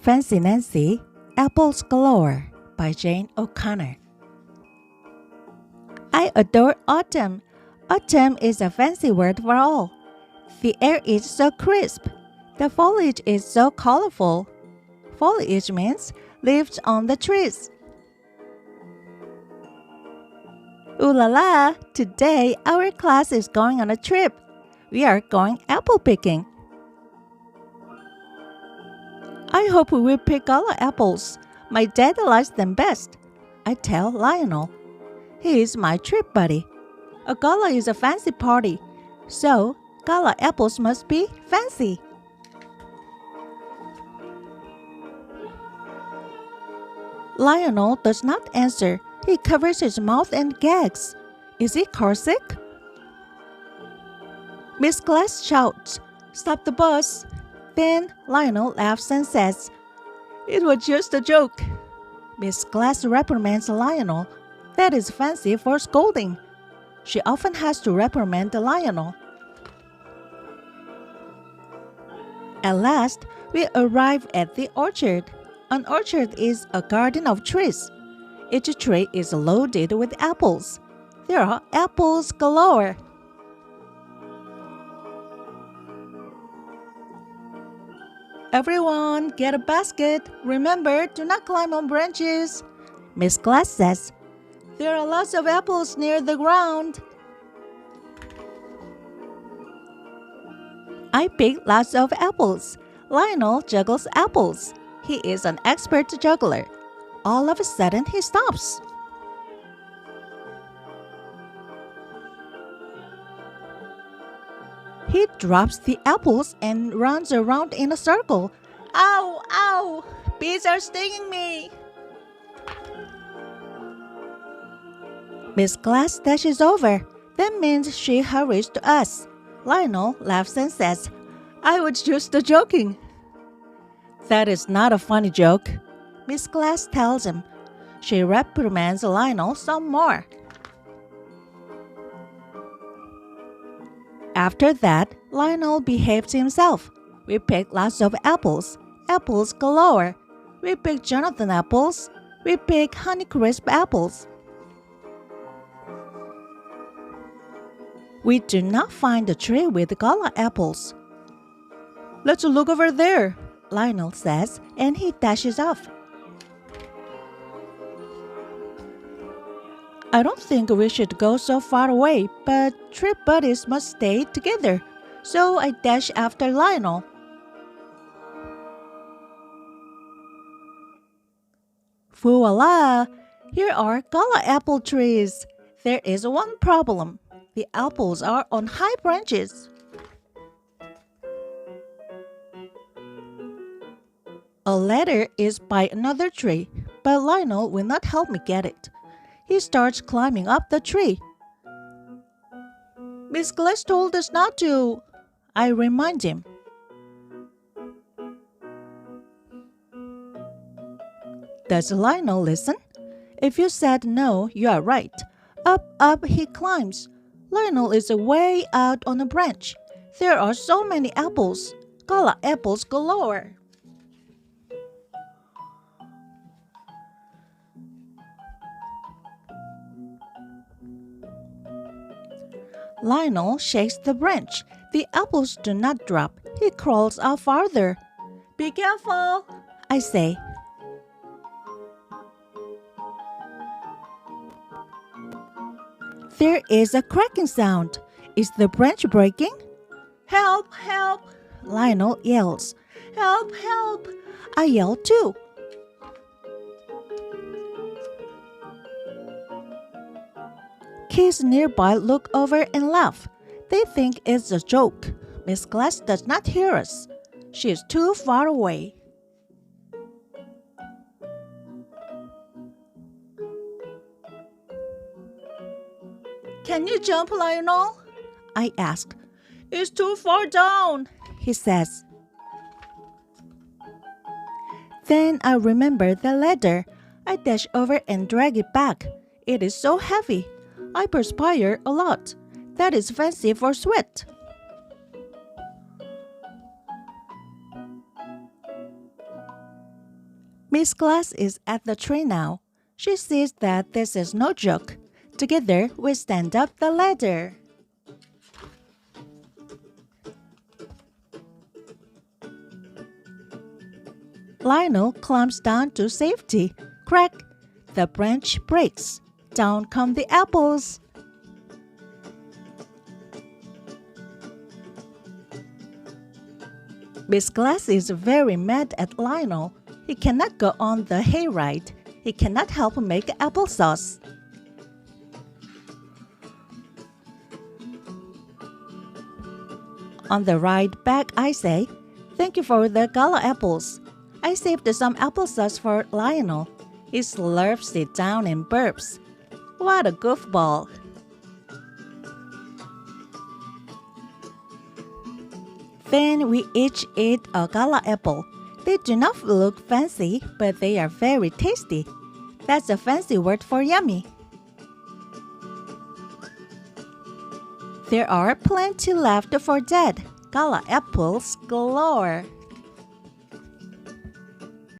Fancy Nancy, Apples Galore by Jane O'Connor. I adore autumn. Autumn is a fancy word for all. The air is so crisp. The foliage is so colorful. Foliage means leaves on the trees. Ooh la la! Today our class is going on a trip. We are going apple picking. I hope we will pick all the apples. My dad likes them best. I tell Lionel. He is my trip buddy. A gala is a fancy party, so gala apples must be fancy. Lionel does not answer. He covers his mouth and gags. Is he car sick? Miss Glass shouts, "Stop the bus!" Then Lionel laughs and says, "It was just a joke." Miss Glass reprimands Lionel. That is fancy for scolding. She often has to reprimand Lionel. At last, we arrive at the orchard. An orchard is a garden of trees. Each tree is loaded with apples. There are apples galore. Everyone, get a basket. Remember, do not climb on branches. Miss Glass says, "There are lots of apples near the ground." I pick lots of apples. Lionel juggles apples. He is an expert juggler. All of a sudden, he stops. He drops the apples and runs around in a circle. Ow, ow! Bees are stinging me! Miss Glass dashes over. That means she hurries to us. Lionel laughs and says, "I was just joking." That is not a funny joke, Miss Glass tells him. She reprimands Lionel some more. After that, Lionel behaves himself. We pick lots of apples. Apples galore. We pick Jonathan apples. We pick Honeycrisp apples. We do not find a tree with gala apples. "Let's look over there," Lionel says, and he dashes off. I don't think we should go so far away, but trip buddies must stay together, so I dash after Lionel. Voila! Here are gala apple trees. There is one problem. The apples are on high branches. A ladder is by another tree, but Lionel will not help me get it. He starts climbing up the tree. Miss Glass told us not to, I remind him. Does Lionel listen? If you said no, you are right. Up he climbs. Lionel is way out on a branch. There are so many apples. Gala apples galore. Lionel shakes the branch. The apples do not drop. He crawls out farther. Be careful, I say. There is a cracking sound. Is the branch breaking? Help, help, Lionel yells. Help, help, I yell too. Kids nearby look over and laugh. They think it's a joke. Miss Glass does not hear us. She is too far away. Can you jump, Lionel? I ask. It's too far down, he says. Then I remember the ladder. I dash over and drag it back. It is so heavy. I perspire a lot. That is fancy for sweat. Miss Glass is at the tree now. She sees that this is no joke. Together, we stand up the ladder. Lionel climbs down to safety. Crack! The branch breaks. Down come the apples. Miss Glass is very mad at Lionel. He cannot go on the hayride. He cannot help make applesauce. On the ride back, I say, "Thank you for the gala apples. I saved some applesauce for Lionel." He slurps it down and burps. What a goofball. Then we each eat a gala apple. They do not look fancy, but they are very tasty. That's a fancy word for yummy. There are plenty left for Dad. Gala apples galore.